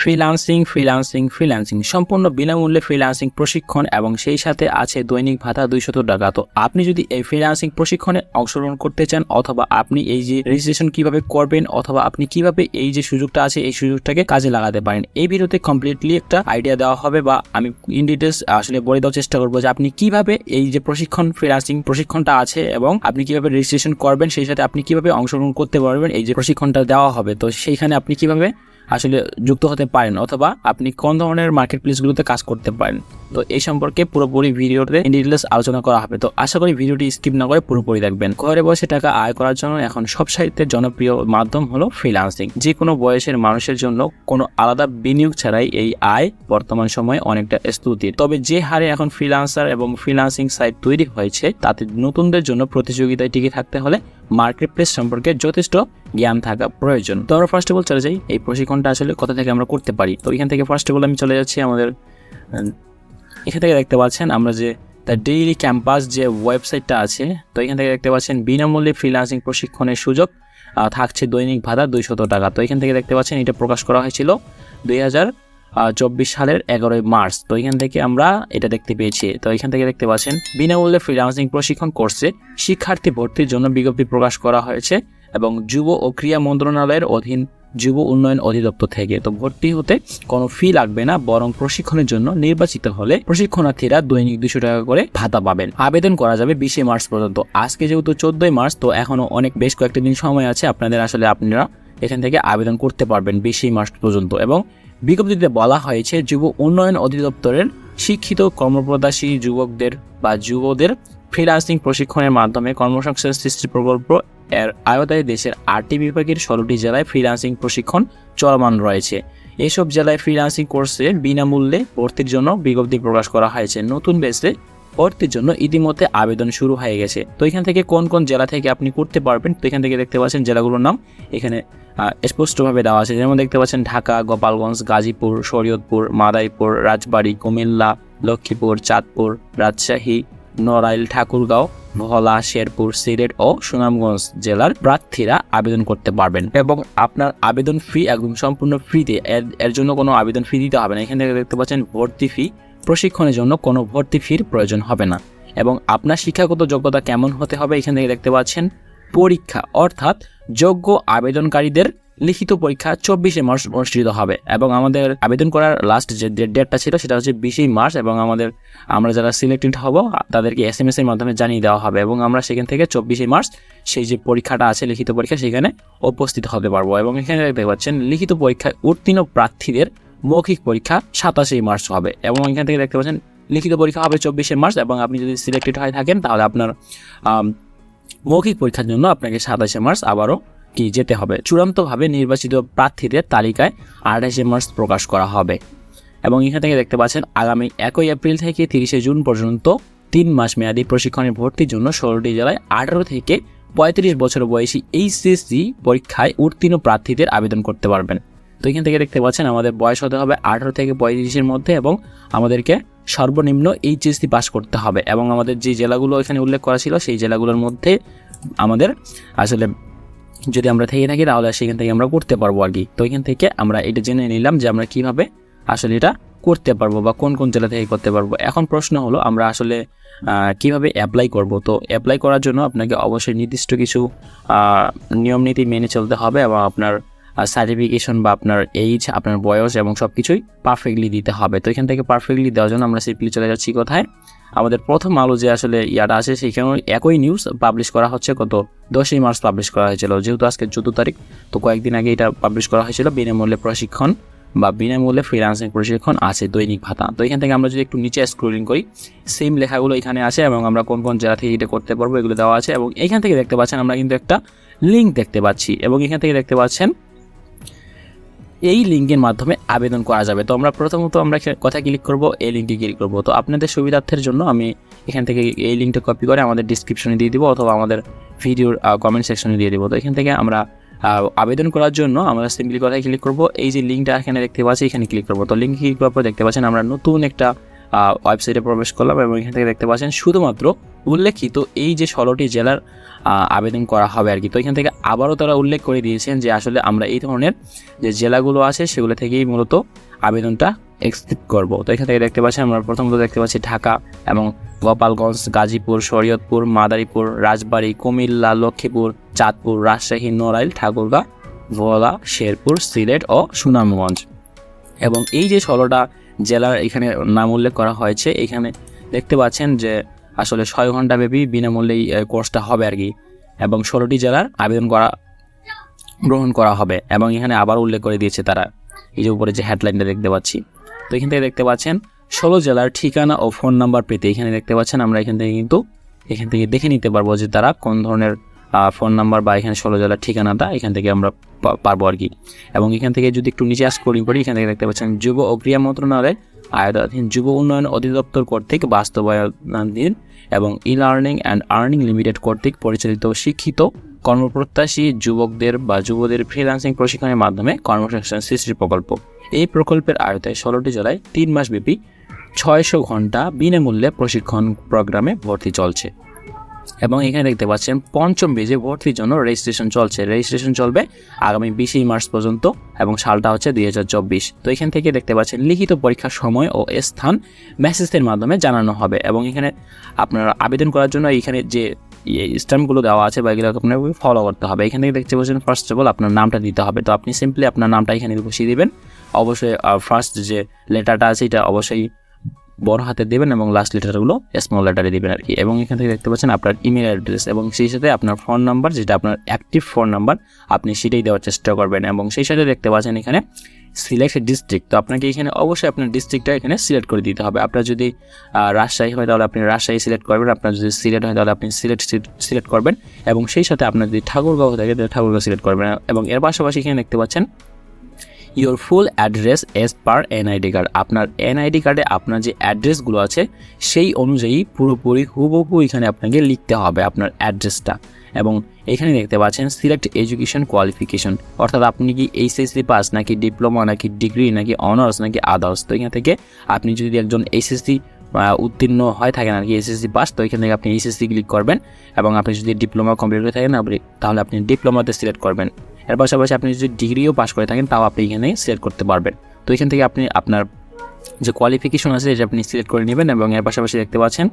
Freelancing সম্পূর্ণ বিনামূল্যে freelancing প্রশিক্ষণ এবং সেই সাথে আছে দৈনিক ভাতা 200 টাকা। তো আপনি যদি এই ফ্রিল্যান্সিং প্রশিক্ষণে অংশগ্রহণ করতে চান অথবা আপনি এই যে রেজিস্ট্রেশন কিভাবে করবেন অথবা আপনি কিভাবে এই যে সুযোগটা আছে এই সুযোগটাকে কাজে লাগাতে পারেন, এই ভিডিওতে কমপ্লিটলি একটা আইডিয়া দেওয়া হবে বা আমি ইন ডিটেইলস আসলে বলে দেওয়ার চেষ্টা করবো যে আপনি কিভাবে এই যে ফ্রিল্যান্সিং প্রশিক্ষণটা আছে এবং আপনি কিভাবে রেজিস্ট্রেশন করবেন, সেই সাথে আপনি কিভাবে অংশগ্রহণ করতে পারবেন এই যে প্রশিক্ষণটা দেওয়া হবে। তো সেইখানে আপনি কিভাবে আসলে যুক্ত হতে পারেন অথবা আপনি কোন ধরনের মার্কেট প্লেসগুলোতে কাজ করতে পারেন, তো এই সম্পর্কে পুরোপুরি ভিডিওতে ইন ডিটেইলস আলোচনা করা হবে। তো আশা করি ভিডিওটি স্কিপ না করে পুরোপুরি দেখবেন। ঘরে বসে টাকা আয় করার জন্য এখন সবচাইতে জনপ্রিয় মাধ্যম হলো ফ্রিল্যান্সিং। যে কোনো বয়সের মানুষের জন্য কোনো আলাদা বিনিয়োগ ছাড়াই এই আয় বর্তমান সময়ে অনেকটা স্তুতির। তবে যে হারে এখন ফ্রিল্যান্সার এবং ফ্রিল্যান্সিং সাইট তৈরি হয়েছে তাতে নতুনদের জন্য প্রতিযোগিতায় টিকে থাকতে হলে মার্কেট প্লেস সম্পর্কে যথেষ্ট জ্ঞান থাকা প্রয়োজন। তো আমরা ফার্স্ট অফ অল চলে যাই এই প্রশিক্ষণটা আসলে কোথা থেকে আমরা করতে পারি। তো এখান থেকে ফার্স্ট অফ অল আমি চলে যাচ্ছি আমাদের এখান থেকে দেখতে পাচ্ছেন আমরা যে দ্য ডেইলি ক্যাম্পাস যে ওয়েবসাইটটা আছে, তো এখান থেকে দেখতে পাচ্ছেন বিনামূল্যে ফ্রিল্যান্সিং প্রশিক্ষণের সুযোগ থাকছে দৈনিক ভাতা 200 টাকা। তো এখান থেকে দেখতে পাচ্ছেন এটা প্রকাশ করা হয়েছিল 2024 সালের 11 মার্চ। তো এখান থেকে আমরা এটা দেখতে পেয়েছি। তো এখান থেকে দেখতে পাচ্ছেন বিনামূল্যে ফ্রিল্যান্সিং প্রশিক্ষণ কোর্সে শিক্ষার্থী ভর্তির জন্য বিজ্ঞপ্তি প্রকাশ করা হয়েছে এবং যুব ও ক্রীড়া মন্ত্রণালয়ের অধীন যুব উন্নয়ন অধিদপ্তর থেকে। তো ভর্তি হতে কোনো ফি লাগবে না, বরং প্রশিক্ষণের জন্য নির্বাচিত হলে প্রশিক্ষণার্থীরা দৈনিক 200 টাকা করে ভাতা পাবেন। আবেদন করা যাবে 20 মার্চ পর্যন্ত। আজকে যেহেতু 14 মার্চ, তো এখনো বেশ কয়েকটা দিন সময় আছে আপনারা এখান থেকে আবেদন করতে পারবেন 20 মার্চ পর্যন্ত। এবং বিজ্ঞপ্তিতে বলা হয়েছে যুব উন্নয়ন অধিদপ্তরের শিক্ষিত কর্মপ্রত্যাশী যুবকদের বা যুবদের ফ্রিল্যান্সিং প্রশিক্ষণের মাধ্যমে কর্মসংস্থান সৃষ্টি প্রকল্প এর আওতায় দেশের 8টি বিভাগের 16টি জেলায় ফ্রিল্যান্সিং প্রশিক্ষণ চলমান রয়েছে। এসব জেলায় ফ্রিল্যান্সিং কোর্সে বিনামূল্যে ভর্তির জন্য বিজ্ঞপ্তি প্রকাশ করা হয়েছে। নতুন ব্যাচে ভর্তির জন্য ইতিমধ্যে আবেদন শুরু হয়ে গেছে। তো এখান থেকে কোন কোন জেলা থেকে আপনি করতে পারবেন, তো এখান থেকে দেখতে পাচ্ছেন জেলাগুলোর নাম এখানে স্পষ্টভাবে দেওয়া আছে। যেমন দেখতে পাচ্ছেন ঢাকা, গোপালগঞ্জ, গাজীপুর, শরীয়তপুর, মাদারীপুর, রাজবাড়ী, কুমিল্লা, লক্ষ্মীপুর, চাঁদপুর, রাজশাহী, নড়াইল, ঠাকুরগাঁও, ভোলা, শেরপুর, সিলেট ও সুনামগঞ্জ জেলার প্রার্থীরা আবেদন করতে পারবেন। এবং আপনার আবেদন ফি একদম সম্পূর্ণ ফ্রিতে, এর জন্য কোনো আবেদন ফি দিতে হবে না। এখান থেকে দেখতে পাচ্ছেন ভর্তি ফি, প্রশিক্ষণের জন্য কোনো ভর্তি ফির প্রয়োজন হবে না। এবং আপনার শিক্ষাগত যোগ্যতা কেমন হতে হবে, এখান থেকে দেখতে পাচ্ছেন পরীক্ষা, অর্থাৎ যোগ্য আবেদনকারীদের লিখিত পরীক্ষা 24 মার্চ অনুষ্ঠিত হবে। এবং আমাদের আবেদন করার লাস্ট যে ডেটটা ছিল সেটা হচ্ছে 20 মার্চ। এবং আমরা যারা সিলেক্টেড হব তাদেরকে SMS এর মাধ্যমে জানিয়ে দেওয়া হবে এবং আমরা সেখান থেকে 24 মার্চ সেই যে পরীক্ষাটা আছে লিখিত পরীক্ষা সেখানে উপস্থিত হতে পারবো। এবং এখানে দেখতে পাচ্ছেন লিখিত পরীক্ষায় উত্তীর্ণ প্রার্থীদের মৌখিক পরীক্ষা 27 মার্চ হবে। এবং এখান থেকে দেখতে পাচ্ছেন লিখিত পরীক্ষা হবে 24 মার্চ এবং আপনি যদি সিলেক্টেড হয়ে থাকেন তাহলে আপনার মৌখিক পরীক্ষার জন্য আপনাকে 27 মার্চ আবারও যেতে হবে। চূড়ান্তভাবে নির্বাচিত প্রার্থীদের তালিকায় 28 মার্চ প্রকাশ করা হবে। এবং এখান থেকে দেখতে পাচ্ছেন আগামী 1 এপ্রিল থেকে 30 জুন পর্যন্ত 3 মাস মেয়াদী প্রশিক্ষণের ভর্তির জন্য 16টি জেলায় 18 থেকে 35 বছর বয়সী HSC পরীক্ষায় উত্তীর্ণ প্রার্থীদের আবেদন করতে পারবেন। তো এখান থেকে দেখতে পাচ্ছেন আমাদের বয়স হতে হবে 18 থেকে 35-এর মধ্যে এবং আমাদেরকে সর্বনিম্ন HSC পাস করতে হবে। এবং আমাদের যে জেলাগুলো এখানে উল্লেখ করা ছিল সেই জেলাগুলোর মধ্যে আমাদের আসলে যদি আমরা থেকে থাকি তাহলে সেখান থেকে আমরা করতে পারবো আর কি। তো এখান থেকে আমরা এটা জেনে নিলাম যে আমরা কিভাবে আসলে এটা করতে পারবো বা কোন কোন জেলা থেকে করতে পারবো। এখন প্রশ্ন হলো আমরা আসলে কিভাবে অ্যাপ্লাই করব। তো অ্যাপ্লাই করার জন্য আপনাকে অবশ্যই নির্দিষ্ট কিছু নিয়ম নীতি মেনে চলতে হবে এবং আপনার সার্টিফিকেশন বা আপনার এইজ, আপনার বয়স এবং সব কিছুই পারফেক্টলি দিতে হবে। তো এখান থেকে পারফেক্টলি দেওয়ার জন্য আমরা সিম্পলি চলে যাচ্ছি কোথায়, আমাদের প্রথম আলো যে আসলে ইয়াটা আছে সেখানে একই নিউজ পাবলিশ করা হচ্ছে কত 10 মার্চ পাবলিশ করা হয়েছিল, যেহেতু আজকে 14 তারিখ। তো কয়েকদিন আগে এটা পাবলিশ করা হয়েছিল বিনামূল্যে প্রশিক্ষণ বা বিনামূল্যে ফ্রিল্যান্সিং প্রশিক্ষণ আছে দৈনিক ভাতা। তো এখান থেকে আমরা যদি একটু নিচে স্ক্রলিং করি সেম লেখাগুলো এখানে আছে এবং আমরা কোন কোন জেলা থেকে এটা করতে পারবো এগুলো দেওয়া আছে। এবং এখান থেকে দেখতে পাচ্ছেন আমরা কিন্তু একটা লিঙ্ক দেখতে পাচ্ছি এবং এখান থেকে দেখতে পাচ্ছেন এই লিঙ্কের মাধ্যমে আবেদন করা যাবে। তো আমরা প্রথমত আমরা কোথায় ক্লিক করব, এই লিঙ্কে ক্লিক করব। তো আপনাদের সুবিধার্থের জন্য আমি এখান থেকে এই লিঙ্কটা কপি করে আমাদের ডিসক্রিপশনে দিয়ে দিব অথবা আমাদের ভিডিওর কমেন্ট সেকশনে দিয়ে দিব। তো এখান থেকে আমরা আবেদন করার জন্য আমরা সিম্পলি কোথায় ক্লিক করব, এই যে লিঙ্কটা এখানে দেখতে পাচ্ছি এখানে ক্লিক করব। তো লিঙ্কে ক্লিক করার পর দেখতে পাচ্ছেন আমরা নতুন একটা ওয়েবসাইটে প্রবেশ করলাম এবং এখান থেকে দেখতে পাচ্ছেন শুধুমাত্র উল্লেখিত এই যে 16টি জেলার আবেদন করা হবে আর কি। তো এখান থেকে আবারও তারা উল্লেখ করে দিয়েছেন যে আসলে আমরা এই ধরনের যে জেলাগুলো আছে সেগুলো থেকেই মূলত আবেদনটা এক্সেপ্ট করব। তো এখান থেকে দেখতে পাচ্ছেন আমরা প্রথমত দেখতে পাচ্ছি ঢাকা এবং গোপালগঞ্জ, গাজীপুর, শরীয়তপুর, মাদারীপুর, রাজবাড়ী, কুমিল্লা, লক্ষ্মীপুর, চাঁদপুর, রাজশাহী, নড়াইল, ঠাকুরগাঁও, ভোলা, শেরপুর, সিলেট ও সুনামগঞ্জ। এবং এই যে 16টা জেলার এখানে নাম উল্লেখ করা হয়েছে, এখানে দেখতে পাচ্ছেন যে আসলে 6 ঘন্টা ব্যাপী বিনামূল্যে এই কোর্সটা হবে আর কি, এবং 16টি জেলার আবেদন গ্রহণ করা হবে। এবং এখানে আবার উল্লেখ করে দিয়েছে তারা, এই যে উপরে যে হেডলাইনটা দেখতে পাচ্ছি। তো এখান থেকে দেখতে পাচ্ছেন 16 জেলার ঠিকানা ও ফোন নাম্বার পেতে এখানে দেখতে পাচ্ছেন আমরা এখান থেকে দেখে নিতে পারবো যে তারা কোন ধরনের ফোন নাম্বার বা এখানে 16 জেলার ঠিকানাটা এখান থেকে আমরা পারবো আর কি। এবং এখান থেকে যদি একটু নিচে স্ক্রলিং করি, এখান থেকে দেখতে পাচ্ছেন যুব ও ক্রীড়া মন্ত্রণালয়ের আওতাধীন যুব উন্নয়ন অধিদপ্তর কর্তৃক বাস্তবায়নাধীন এবং ই-লার্নিং অ্যান্ড আর্নিং লিমিটেড কর্তৃক পরিচালিত শিক্ষিত কর্মপ্রত্যাশী যুবকদের বা যুবদের ফ্রিল্যান্সিং প্রশিক্ষণের মাধ্যমে কর্মসংস্থান সৃষ্টির প্রকল্প। এই প্রকল্পের আওতায় 16টি জেলায় 3 মাস ব্যাপী 600 ঘন্টা বিনামূল্যে প্রশিক্ষণ প্রোগ্রামে ভর্তি চলছে। এবং এখানে দেখতে পাচ্ছেন 5ম বেজে ভর্তির জন্য রেজিস্ট্রেশন চলছে। রেজিস্ট্রেশন চলবে আগামী 20 মার্চ পর্যন্ত এবং সালটা হচ্ছে 2024। তো এখান থেকে দেখতে পাচ্ছেন লিখিত পরীক্ষার সময় ও স্থান মেসেজের মাধ্যমে জানানো হবে। এবং এখানে আপনারা আবেদন করার জন্য এখানে যে স্ট্যাম্পগুলো দেওয়া আছে বা এগুলো আপনাকে ফলো করতে হবে। এখান থেকে দেখতে পাচ্ছেন ফার্স্ট অফ অল আপনার নামটা দিতে হবে। তো আপনি সিম্পলি আপনার নামটা এখানে বসিয়ে দেবেন। অবশ্যই ফার্স্ট যে লেটারটা আছে এটা অবশ্যই বড় হাতে দেবেন এবং লাস্ট লেটারগুলো স্মল লেটারে দেবেন আর কি। এবং এখান থেকে দেখতে পাচ্ছেন আপনার ইমেল অ্যাড্রেস এবং সেই সাথে আপনার ফোন নাম্বার, যেটা আপনার অ্যাক্টিভ ফোন নাম্বার, আপনি সেটাই দেওয়ার চেষ্টা করবেন। এবং সেই সাথে দেখতে পাচ্ছেন এখানে সিলেক্ট ডিস্ট্রিক্ট। তো আপনাকে এখানে অবশ্যই আপনার ডিস্ট্রিক্টটা এখানে সিলেক্ট করে দিতে হবে। আপনার যদি রাজশাহী হয় তাহলে আপনি রাজশাহী সিলেক্ট করবেন, আপনার যদি সিলেট হয় তাহলে আপনি সিলেক্ট করবেন। এবং সেই সাথে আপনার যদি ঠাকুরগাঁও থাকে তাহলে ঠাকুরগাঁও সিলেক্ট করবেন। এবং এর পাশাপাশি এখানে দেখতে পাচ্ছেন your full address as per NID card. আপনার এনআইডি কার্ডে আপনার যে অ্যাড্রেসগুলো আছে সেই অনুযায়ী পুরোপুরি হুবহু এখানে আপনাকে লিখতে হবে আপনার অ্যাড্রেসটা। এবং এখানে দেখতে পাচ্ছেন সিলেক্ট এডুকেশন কোয়ালিফিকেশন, অর্থাৎ আপনি কি এইচএসসি পাস নাকি ডিপ্লোমা নাকি ডিগ্রি নাকি অনার্স নাকি আদার্স। তো এখান থেকে আপনি যদি একজন এইচএসসি উত্তীর্ণ হয় থাকেন আর কি, এসএসসি পাস, তো এখান থেকে আপনি এইচএসসি ক্লিক করবেন। এবং আপনি যদি ডিপ্লোমা কমপ্লিট করে থাকেন তাহলে আপনি ডিপ্লোমাতে সিলেক্ট করবেন। এর পাশাপাশি আপনি যদি ডিগ্রিও পাস করে থাকেন তাও আপনি এখানে সিলেক্ট করতে পারবেন। তো এখান থেকে আপনি আপনার যে কোয়ালিফিকেশন আছে এটা আপনি সিলেক্ট করে নেবেন। এবং এর পাশাপাশি দেখতে পাচ্ছেন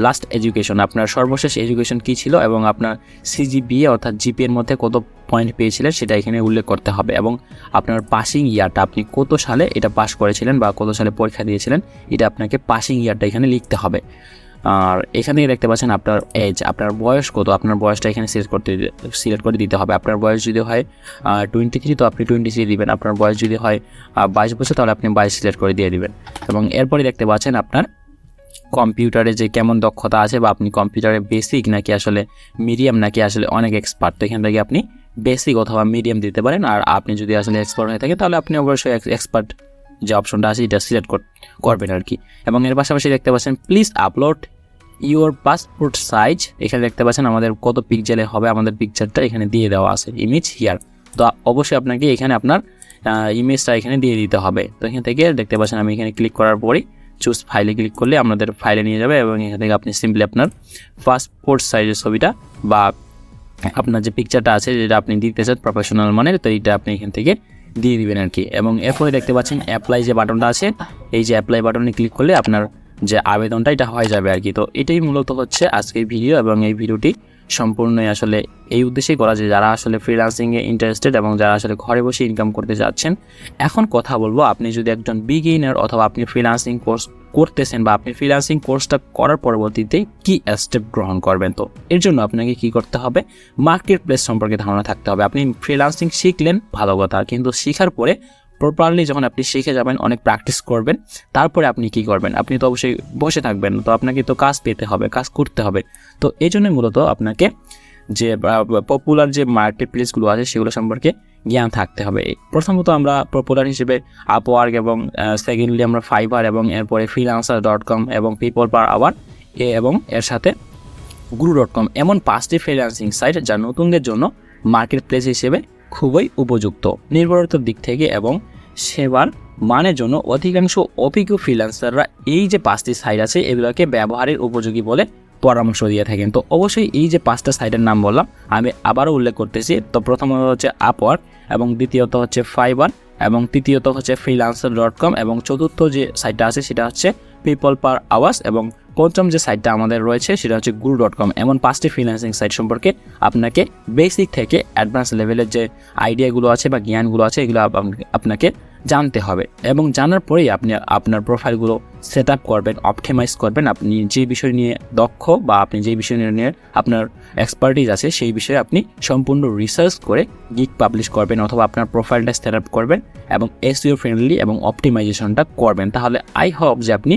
লাস্ট এডুকেশন, আপনার সর্বশেষ এডুকেশন কী ছিল এবং আপনার সিজিপিএ অর্থাৎ জিপিএর মধ্যে কত পয়েন্ট পেয়েছিলেন সেটা এখানে উল্লেখ করতে হবে। এবং আপনার পাসিং ইয়ারটা, আপনি কত সালে এটা পাস করেছিলেন বা কত সালে পরীক্ষা দিয়েছিলেন, এটা আপনাকে পাসিং ইয়ারটা এখানে লিখতে হবে। আর এখানে দেখতে পাচ্ছেন আপনার এজ, আপনার বয়স কত, আপনার বয়সটা এখানে সিলেক্ট করে দিতে হবে। আপনার বয়স যদি হয় 23 তো আপনি 23 দিবেন। আপনার বয়স যদি হয় 22 বছর তাহলে আপনি 22 সিলেক্ট করে দিয়ে দিবেন। এবং এরপরে দেখতে পাচ্ছেন আপনার কম্পিউটারে যে কেমন দক্ষতা আছে বা আপনি কম্পিউটারে বেসিক নাকি আসলে মিডিয়াম নাকি আসলে অনেক এক্সপার্ট। তো এখান থেকে আপনি বেসিক অথবা মিডিয়াম দিতে পারেন। আর আপনি যদি আসলে এক্সপার্ট হয়ে থাকেন তাহলে আপনি অবশ্যই এক্সপার্ট যে অপশনটা আছে এটা সিলেক্ট করবেন আর কি। এবং এর পাশাপাশি দেখতে পাচ্ছেন please upload your passport size. এখানে দেখতে পাচ্ছেন আমাদের কত পিক্সেলে হবে আমাদের পিকচারটা এখানে দিয়ে দেওয়া আছে, ইমেজ হিয়ার। তো অবশ্যই আপনাকে এখানে আপনার ইমেজটা এখানে দিয়ে দিতে হবে। তো এখান থেকে দেখতে পাচ্ছেন আমি এখানে ক্লিক করার পরেই চুজ ফাইলে ক্লিক করলে আমাদের ফাইলে নিয়ে যাবে। এবং এখান থেকে আপনি সিম্পলি আপনার পাসপোর্ট সাইজের ছবিটা বা আপনার যে পিকচারটা আছে যেটা আপনি দিতে চান প্রফেশনাল মানের, তো এইটা আপনি এখান থেকে দিয়ে দিবেন আর কি। এবং এরপরে দেখতে পাচ্ছেন অ্যাপ্লাই যে বাটনটা আছে, এই যে অ্যাপ্লাই বাটনে ক্লিক করলে আপনার যে আবেদনটা এটা হয়ে যাবে আর কি। তো এটাই মূলত হচ্ছে আজকের ভিডিও। এবং এই ভিডিওটি সম্পূর্ণই আসলে এই উদ্দেশ্যেই করা যে যারা আসলে ফ্রিল্যান্সিংয়ে ইন্টারেস্টেড এবং যারা আসলে ঘরে বসে ইনকাম করতে যাচ্ছেন। এখন কথা বলবো, আপনি যদি একজন বিগিনার অথবা আপনি ফ্রিল্যান্সিং কোর্স করতেছেন বা আপনি ফ্রিল্যান্সিং কোর্সটা করার পরবর্তীতে কি স্টেপ গ্রহণ করবেন, তো এর জন্য আপনাকে কি করতে হবে, মার্কেট প্লেস সম্পর্কে ধারণা থাকতে হবে। আপনি ফ্রিল্যান্সিং শিখলেন ভালো কথা, কিন্তু শেখার পরে প্রপারলি যখন আপনি শিখে যাবেন, অনেক প্র্যাকটিস করবেন, তারপরে আপনি কি করবেন, আপনি তো অবশ্যই বসে থাকবেন, তো আপনাকে তো কাজ পেতে হবে, কাজ করতে হবে। তো এই জন্যই মূলত আপনাকে যে পপুলার যে মার্কেট প্লেসগুলো আছে সেগুলো সম্পর্কে জ্ঞান থাকতে হবে। প্রথমত আমরা পপুলার হিসেবে আপওয়ার্ক এবং সেকেন্ডলি আমরা ফাইবার এবং এরপরে freelancer.com এবং পিপল পার আওয়ার এবং এর সাথে guru.com এমন 5টি ফ্রিল্যান্সিং সাইট যা নতুনদের জন্য মার্কেট প্লেস হিসেবে খুবই উপযুক্ত নির্ভরতার দিক থেকে এবং সেবার মানের জন্য অধিকাংশ অভিজ্ঞ ফ্রিল্যান্সাররা এই যে 5টি সাইট আছে এগুলোকে ব্যবহারের উপযোগী বলে পরামর্শ দিয়ে থাকেন। তো অবশ্যই এই যে 5টা সাইটের নাম বললাম আমি আবারও উল্লেখ করতেছি। তো প্রথমত হচ্ছে আপওয়ার্ক, এবং দ্বিতীয়ত হচ্ছে ফাইবার, এবং তৃতীয়ত হচ্ছে freelancer.com, এবং চতুর্থ যে সাইটটা আছে সেটা হচ্ছে পিপল পার আওয়ার্স, এবং পঞ্চম যে সাইটটা আমাদের রয়েছে সেটা হচ্ছে guru.com। এমন 5টি ফ্রিল্যান্সিং সাইট সম্পর্কে আপনাকে বেসিক থেকে অ্যাডভান্স লেভেলের যে আইডিয়াগুলো আছে বা জ্ঞানগুলো আছে এগুলো আপনাকে জানতে হবে, এবং জানার পরেই আপনি আপনার প্রোফাইলগুলো সেট আপ করবেন, অপটিমাইজ করবেন। আপনি যে বিষয় নিয়ে দক্ষ বা আপনি যে বিষয় নিয়ে আপনার এক্সপার্টিস আছে সেই বিষয়ে আপনি সম্পূর্ণ রিসার্চ করে গিগ পাবলিশ করবেন, অথবা আপনার প্রোফাইলটা সেট আপ করবেন এবং এসইও ফ্রেন্ডলি এবং অপটিমাইজেশনটা করবেন। তাহলে আই হোপ যে আপনি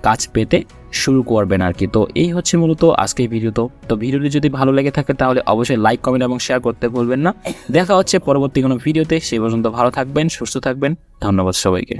কাজ পেতে শুরু করবেন আর কি। তো এই হচ্ছে মূলত আজকের ভিডিও। তো ভিডিওটি যদি ভালো লেগে থাকে তাহলে অবশ্যই লাইক, কমেন্ট এবং শেয়ার করতে ভুলবেন না। দেখা হচ্ছে পরবর্তী কোনো ভিডিওতে। সেই পর্যন্ত ভালো থাকবেন, সুস্থ থাকবেন। ধন্যবাদ সবাইকে।